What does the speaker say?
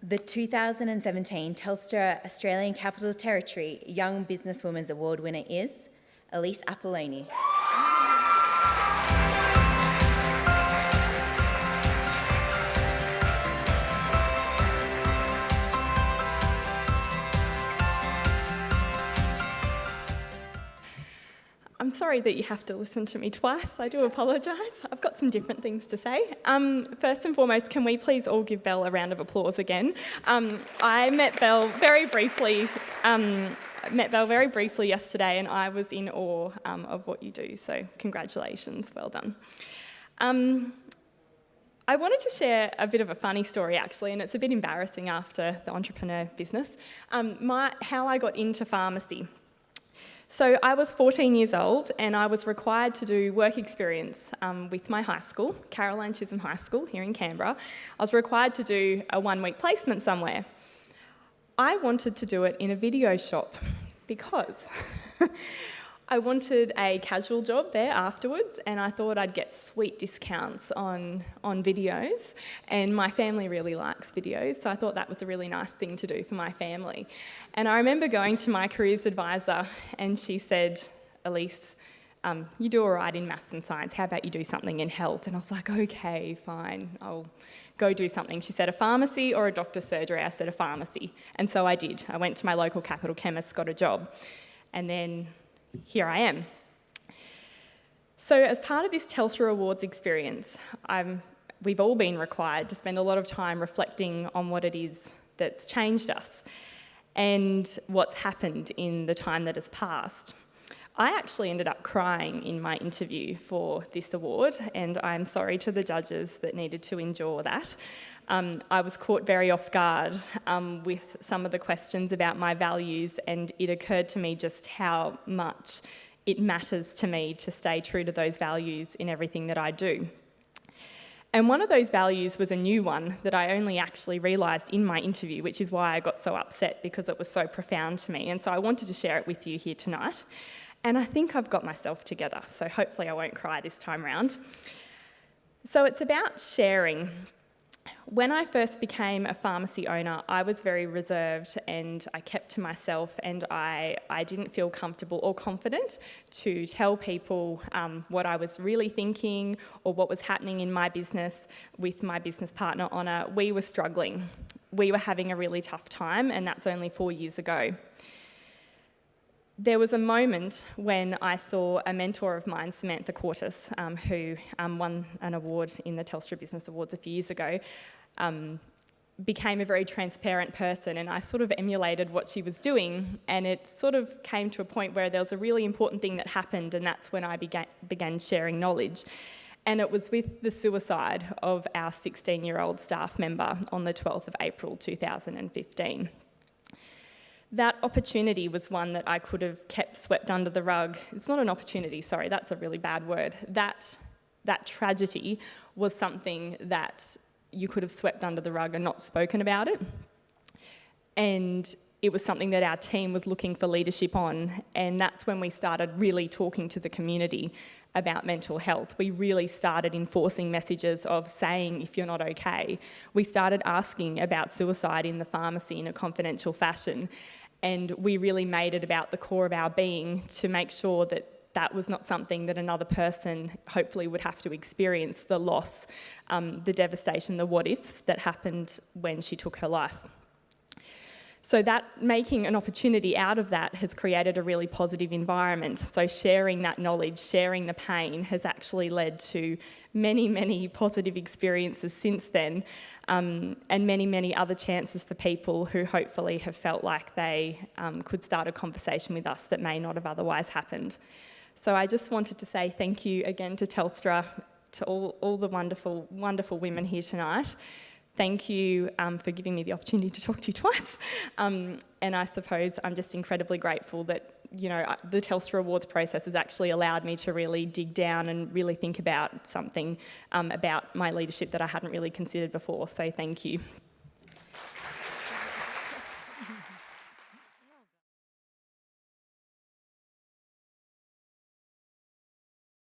The 2017 Telstra Australian Capital Territory Young Businesswoman's Award winner is Elise Apollini. I'm sorry that you have to listen to me twice. I do apologise. I've got some different things to say. First and foremost, can we please all give Belle a round of applause again? I met Belle very briefly. Yesterday, and I was in awe of what you do. So congratulations, well done. I wanted to share a bit of a funny story actually, and it's a bit embarrassing after the entrepreneur business. How I got into pharmacy. So I was 14 years old and I was required to do work experience with my high school, Caroline Chisholm High School here in Canberra. I was required to do a 1-week placement somewhere. I wanted to do it in a video shop because I wanted a casual job there afterwards, and I thought I'd get sweet discounts on videos, and my family really likes videos, so I thought that was a really nice thing to do for my family. And I remember going to my careers advisor and she said, Elise, you do all right in maths and science, how about you do something in health? And I was like, okay, fine, I'll go do something. She said a pharmacy or a doctor's surgery. I said a pharmacy, and so I did. I went to my local capital chemist, got a job, and then here I am. So as part of this Telstra Awards experience, we've all been required to spend a lot of time reflecting on what it is that's changed us and what's happened in the time that has passed. I actually ended up crying in my interview for this award, and I'm sorry to the judges that needed to endure that. I was caught very off guard with some of the questions about my values, and it occurred to me just how much it matters to me to stay true to those values in everything that I do. And one of those values was a new one that I only actually realised in my interview, which is why I got so upset, because it was so profound to me. And so I wanted to share it with you here tonight. And I think I've got myself together, so hopefully I won't cry this time round. So it's about sharing. When I first became a pharmacy owner, I was very reserved and I kept to myself, and I didn't feel comfortable or confident to tell people what I was really thinking or what was happening in my business with my business partner, Honor. We were struggling. We were having a really tough time, and that's only 4 years ago. There was a moment when I saw a mentor of mine, Samantha Cortis, who won an award in the Telstra Business Awards a few years ago, became a very transparent person, and I sort of emulated what she was doing, and it sort of came to a point where there was a really important thing that happened, and that's when I began sharing knowledge. And it was with the suicide of our 16-year-old staff member on the 12th of April 2015. That opportunity was one that I could have kept swept under the rug. It's not an opportunity, sorry, that's a really bad word. That tragedy was something that you could have swept under the rug and not spoken about it. And it was something that our team was looking for leadership on, and that's when we started really talking to the community about mental health. We really started enforcing messages of saying, if you're not okay. We started asking about suicide in the pharmacy in a confidential fashion, and we really made it about the core of our being to make sure that that was not something that another person hopefully would have to experience, the loss, the devastation, the what-ifs that happened when she took her life. So that making an opportunity out of that has created a really positive environment. So sharing that knowledge, sharing the pain has actually led to many, many positive experiences since then, and many, many other chances for people who hopefully have felt like they could start a conversation with us that may not have otherwise happened. So I just wanted to say thank you again to Telstra, to all the wonderful, wonderful women here tonight. Thank you for giving me the opportunity to talk to you twice. And I suppose I'm just incredibly grateful that, you know, the Telstra Awards process has actually allowed me to really dig down and really think about something about my leadership that I hadn't really considered before. So thank you.